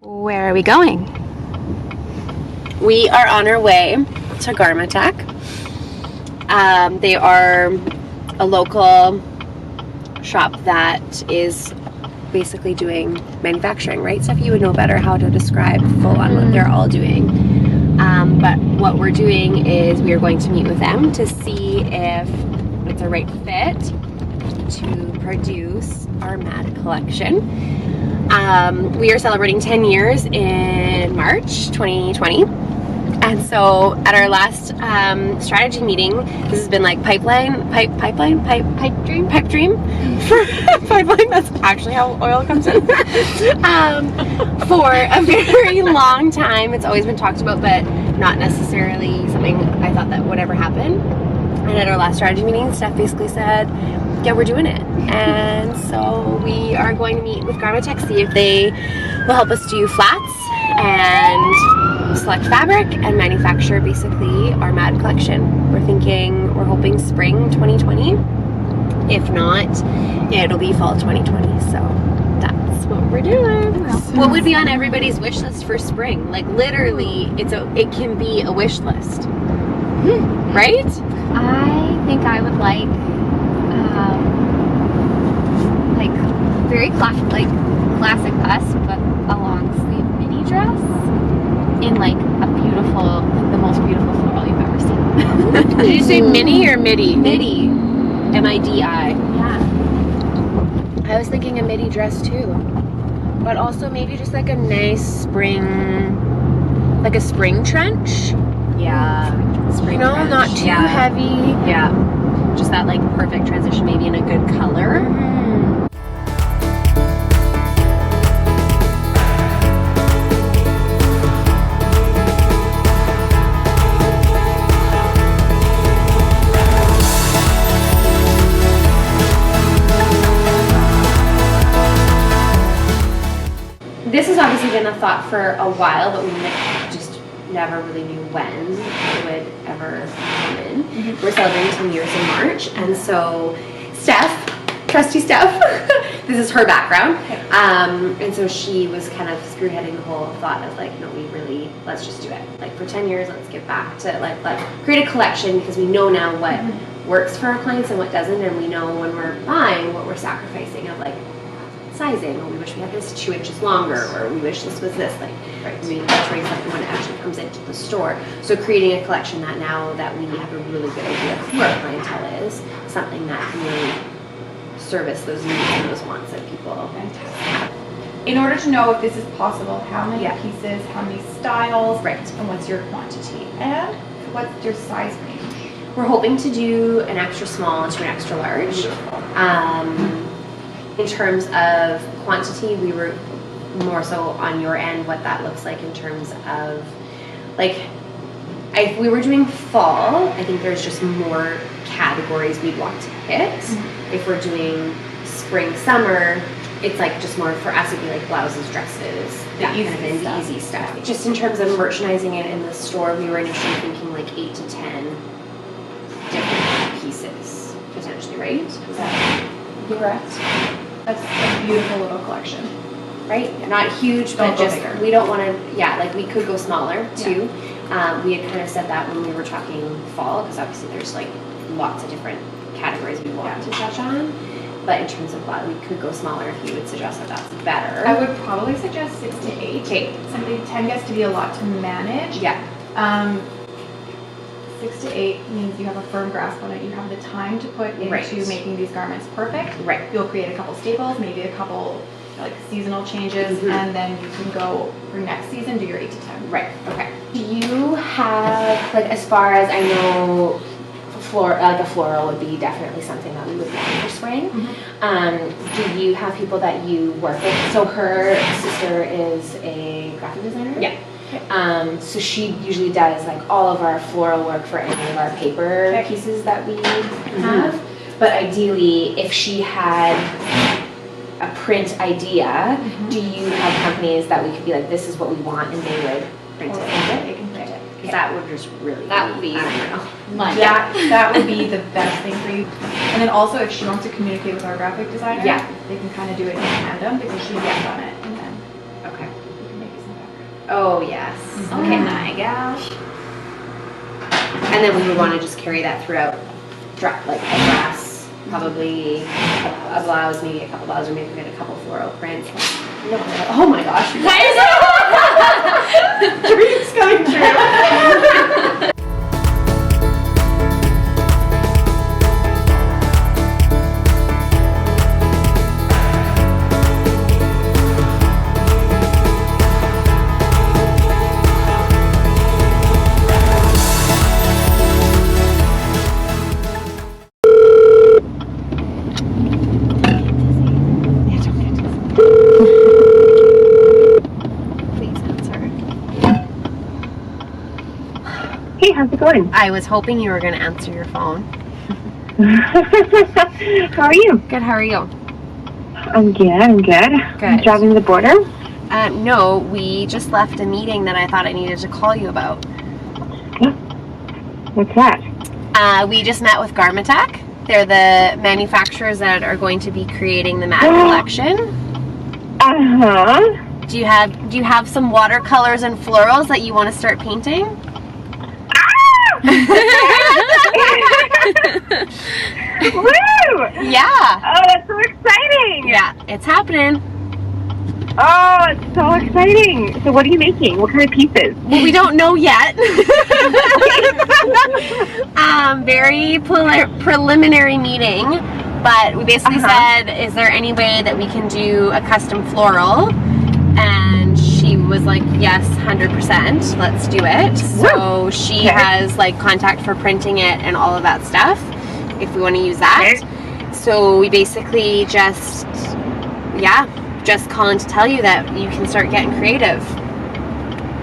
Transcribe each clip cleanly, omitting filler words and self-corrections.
Where are we going? We are on our way to Garmatech. They are a local shop that is basically doing manufacturing, right? Steph, you would know better how to describe full on what they're all doing. But what we're doing is we are going to meet with them to see if it's a right fit to produce our MAD collection. We are celebrating 10 years in March 2020. And so at our last strategy meeting, this has been like pipe dream. Pipeline, that's actually how oil comes in. For a very long time, it's always been talked about, but not necessarily something I thought that would ever happen. And at our last strategy meeting, Steph basically said, yeah, we're doing it. And so we are going to meet with Garmatech, see if they will help us do flats and select fabric and manufacture basically our MAD collection. We're hoping spring 2020. If not, it'll be fall 2020. So that's what we're doing. What would be on everybody's wish list for spring? Like literally, it can be a wish list, right? I think I would like very classic us, but a long sleeve mini dress in like the most beautiful floral you've ever seen. Did you say mini or midi? Midi. MIDI. Yeah. I was thinking a midi dress too, but also maybe just like a nice spring trench. Yeah. Spring trench. Not too heavy. Yeah. Just that like perfect transition, maybe in a good color. This has obviously been a thought for a while, but we just never really knew when it would ever come in. Mm-hmm. We're celebrating 10 years in March, and so trusty Steph, this is her background, and so she was kind of spearheading the whole thought of like, no, let's just do it. Like for 10 years, let's get back to let's create a collection, because we know now what works for our clients and what doesn't, and we know when we're buying what we're sacrificing of like sizing, or we wish we had this 2 inches longer, or we wish this was this, like we bettering something when it actually comes into the store. So creating a collection that now that we have a really good idea of who our clientele is, something that can really service those needs and those wants that people have. In order to know if this is possible, how many pieces, how many styles, and what's your quantity, and what's your size range? We're hoping to do an extra small to an extra large. In terms of quantity, we were more so on your end, what that looks like in terms of, like, if we were doing fall, I think there's just more categories we'd want to hit. Mm-hmm. If we're doing spring, summer, it's like just more for us, it'd be like blouses, dresses, that kind of thing, the easy stuff. Just in terms of merchandising it in the store, we were initially thinking like 8 to 10 different pieces, potentially, right? Is that correct? That's a beautiful little collection. Right? Yeah. Not huge, but just, bigger. We don't want to, we could go smaller too. Yeah. We had kind of said that when we were talking fall, because obviously there's like lots of different categories we want to touch on. But in terms of what, we could go smaller if you would suggest that that's better. I would probably suggest 6 to 8. Okay. Something 10 gets to be a lot to manage. Yeah. 6 to 8 means you have a firm grasp on it. You have the time to put into making these garments perfect. Right. You'll create a couple staples, maybe a couple like seasonal changes, and then you can go for next season, do your 8 to 10. Right. Okay. Do you have, like, as far as I know, a floral would be definitely something that we would want for spring. Mm-hmm. Do you have people that you work with? So her sister is a graphic designer. Yeah. So she usually does like all of our floral work for any of our paper pieces that we have. But ideally, if she had a print idea, do you have companies that we could be like, this is what we want, and they would print it? They can print it. Because that would just really that would be that would be the best thing for you. And then also, if she wants to communicate with our graphic designer, they can kind of do it in tandem, because she gets on it, and then okay. you can make Oh, yes. Oh Okay. my gosh. And then we would want to just carry that throughout, like a dress, probably a blouse, maybe a couple blouses, or maybe get a couple floral prints. No, oh my gosh. Dreams coming true. Please answer. Hey, how's it going? I was hoping you were going to answer your phone. How are you? Good, how are you? I'm good. Good. Driving the border? No, we just left a meeting that I thought I needed to call you about. What's that? We just met with Garmatech. They're the manufacturers that are going to be creating the Mad collection. Uh-huh. Do you have some watercolors and florals that you want to start painting? Woo! Yeah. Oh, that's so exciting! Yeah, it's happening. Oh, it's so exciting. So what are you making? What kind of pieces? Well, we don't know yet. Very preliminary meeting, but we basically said, is there any way that we can do a custom floral? And she was like, yes, 100%, let's do it. So she has like contact for printing it and all of that stuff, if we want to use that. So we basically just calling to tell you that you can start getting creative.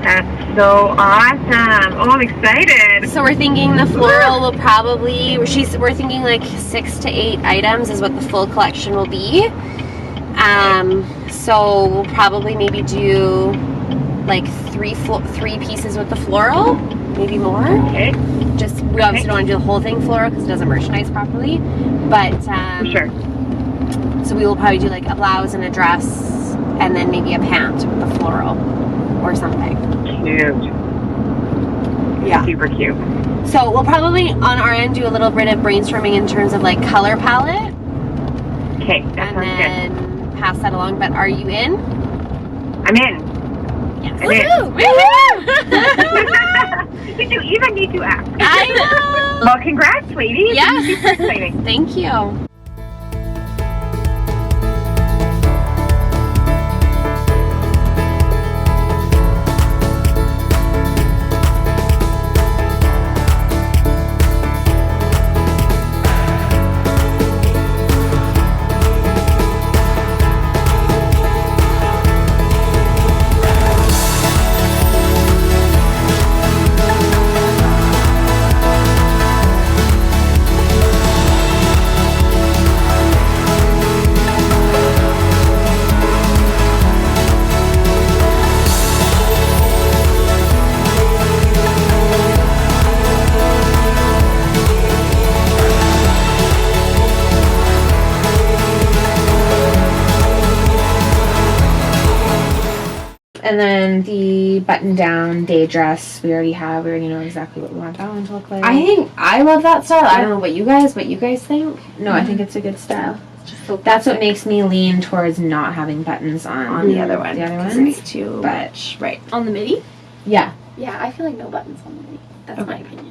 That's so awesome. Oh, I'm excited. So we're thinking the floral will probably, we're thinking like 6 to 8 items is what the full collection will be. So we'll probably maybe do like three pieces with the floral, maybe more. Okay. Just, we obviously don't want to do the whole thing floral because it doesn't merchandise properly, but Sure. so we will probably do like a blouse and a dress and then maybe a pant with the floral or something. Cute. Yeah. Super cute. So we'll probably on our end do a little bit of brainstorming in terms of like color palette Okay, that and sounds then pass that along. But are you in? good. I'm in. Yes. I'm in. Woohoo! Did you even need to ask? I know. Well, congrats, sweetie. Yeah. This is super exciting. Thank you. And then the button-down day dress, we already know exactly what we want that one to look like. I love that style. I don't know what you guys think. No, I think it's a good style. That's what makes me lean towards not having buttons on the other one. The other 'cause ones. it's too But- much. Right. On the midi? Yeah. Yeah, I feel like no buttons on the midi. That's my Okay. opinion.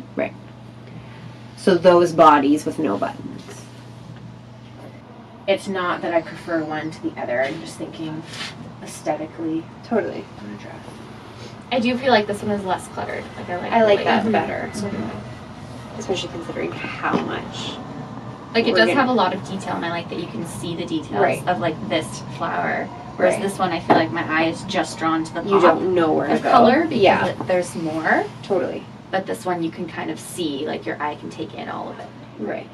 So those bodies with no buttons. It's not that I prefer one to the other. I'm just thinking aesthetically Totally. on a dress. I do feel like this one is less cluttered. Like I like the that way- better. Especially considering how much. Like it We're does gonna- have a lot of detail, and I like that you can see the details Right. of like this flower. Whereas Right. this one, I feel like my eye is just drawn to the You pop don't know where to of go. color because Yeah. there's more. Totally. But this one, you can kind of see, like your eye can take in all of it. Right.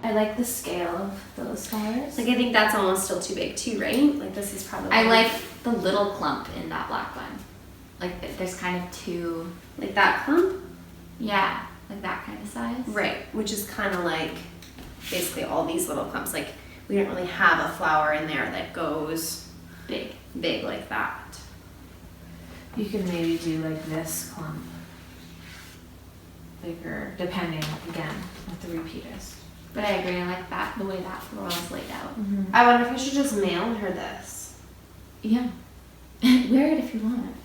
I like the scale of those flowers. Like I think that's almost still too big too, right? Like this is probably. I like the little clump in that black one. Like there's kind of two, like that clump. yeah, like that kind of size. Right, which is kind of like basically all these little clumps. Like we don't really have a flower in there that goes Big. big like that. You can maybe do like this clump bigger, depending again what the repeat is. But I agree, I like that, the way that floral is laid out. I wonder if I should just mail her this. Yeah. Wear it if you want.